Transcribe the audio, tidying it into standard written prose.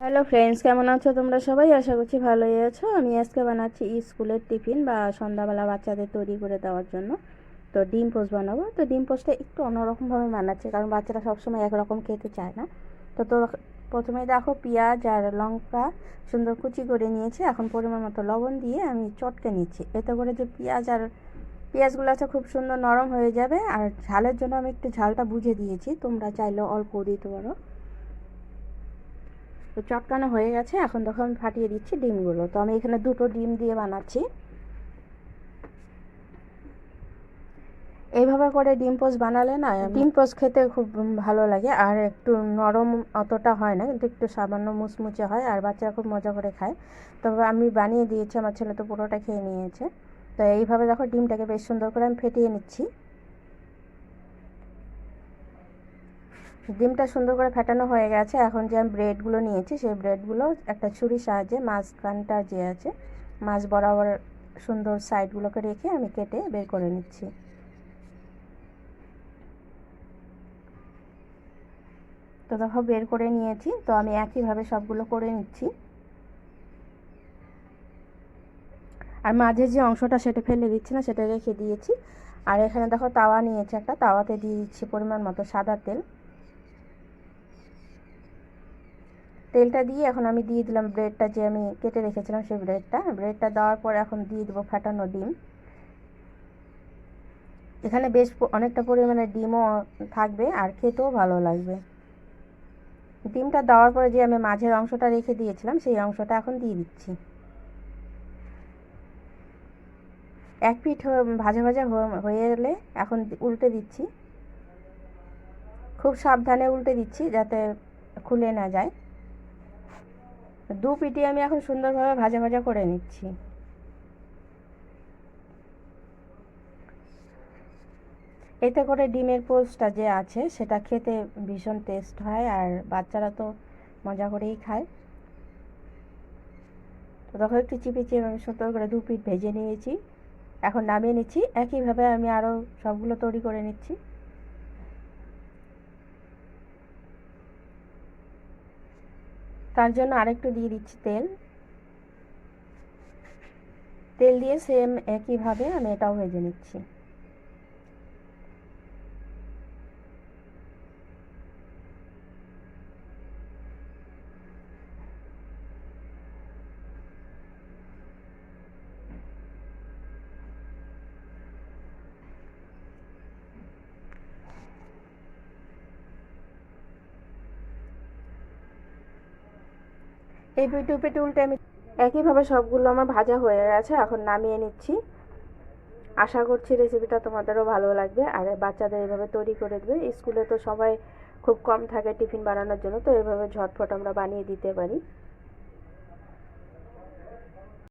Hello friends, কেমন আছো তোমরা সবাই? আশা করছি ভালোই আছো। আমি আজকে বানাচ্ছি স্কুলের টিফিন বা সন্ধ্যাবেলা বাচ্চাদের তৈরি করে দেওয়ার জন্য। তো ডিম পোস্ট বানাবো। তো ডিম পোস্টটা একটু অন্যরকমভাবে বানাচ্ছি, কারণ বাচ্চারা সবসময় একরকম খেতে চায় না। তো প্রথমে দেখো, পেঁয়াজ আর লঙ্কা সুন্দর কুচি করে নিয়েছি। এখন পরিমাণ মতো লবণ দিয়ে আমি চটকে নিচ্ছি। এতে করে যে পেঁয়াজগুলো আছে খুব সুন্দর নরম হয়ে যাবে। আর ঝালের জন্য আমি একটু ঝালটা বুঝে দিয়েছি, তোমরা চাইলেও অল্প দিতে পারো। তো চটকানো হয়ে গেছে। এখন দেখো আমি ফাটিয়ে দিচ্ছি ডিমগুলো। তো আমি এখানে দুটো ডিম দিয়ে বানাচ্ছি। এইভাবে করে ডিম পোস্ট বানালে না, ডিম পোস্ট খেতে খুব ভালো লাগে। আর একটু নরম অতটা হয় না, কিন্তু একটু সামান্য মুচমুচে হয়, আর বাচ্চারা খুব মজা করে খায়। তবে আমি বানিয়ে দিয়েছি, আমার ছেলে তো পুরোটা খেয়ে নিয়েছে। তো এইভাবে দেখো ডিমটাকে বেশ সুন্দর করে আমি ফেটিয়ে নিচ্ছি। ডিমটা সুন্দর করে ফেটানো হয়ে গেছে। এখন যে আমি ব্রেডগুলো নিয়েছি, সেই ব্রেডগুলো একটা ছুরির সাহায্যে মাঝখানটা যে আছে, মাঝ বরাবর সুন্দর সাইডগুলোকে রেখে আমি কেটে বের করে নিচ্ছি। তো দেখো বের করে নিয়েছি। তো আমি একইভাবে সবগুলো করে নিচ্ছি। আর মাঝে যে অংশটা সেটা ফেলে দিচ্ছি না, সেটা রেখে দিয়েছি। আর এখানে দেখো তাওয়া নিয়েছি, একটা তাওয়াতে দিয়ে দিচ্ছি পরিমাণ মতো সাদা তেল। তেলটা দিয়ে এখন আমি দিয়ে দিলাম ব্রেডটা, যে আমি কেটে রেখেছিলাম সেই ব্রেডটা দেওয়ার পর এখন দিয়ে দেবো ফেটানো ডিম। এখানে বেশ অনেকটা পরিমাণে ডিমও থাকবে, আর খেতেও ভালো লাগবে। ডিমটা দেওয়ার পরে যে আমি মাঝের অংশটা রেখে দিয়েছিলাম, সেই অংশটা এখন দিয়ে দিচ্ছি। এক পিঠ ভাজা ভাজা হয়ে এলে এখন উল্টে দিচ্ছি। খুব সাবধানে উল্টে দিচ্ছি যাতে খুলে না যায়। দু পিঠই আমি এখন সুন্দরভাবে ভাজা ভাজা করে নিচ্ছি। এতে করে ডিমের পোস্টটা যে আছে সেটা খেতে ভীষণ টেস্ট হয়, আর বাচ্চারা তো মজা করেই খায়। তো তখন একটু চিপে চিপে আমি সুন্দর করে দু পিঠ ভেজে নিয়েছি। এখন নামিয়ে নিচ্ছি। একইভাবে আমি আরও সবগুলো তৈরি করে নিচ্ছি। তার জন্য আরেকটু দিয়ে দিচ্ছি তেল। তেল দিয়ে সেম একইভাবে আমি এটাও ভেজে নিচ্ছি। এই পিঠ পিঠ উল্টে আমি একইভাবে সবগুলো আমার ভাজা হয়ে গেছে। এখন নামিয়ে নিচ্ছি। আশা করছি রেসিপিটা তোমাদেরও ভালো লাগবে, আর বাচ্চাদের এভাবে তৈরি করে দেবে। স্কুলে তো সবাই খুব কম থাকে টিফিন বানানোর জন্য, তো এভাবে ঝটফট আমরা বানিয়ে দিতে পারি।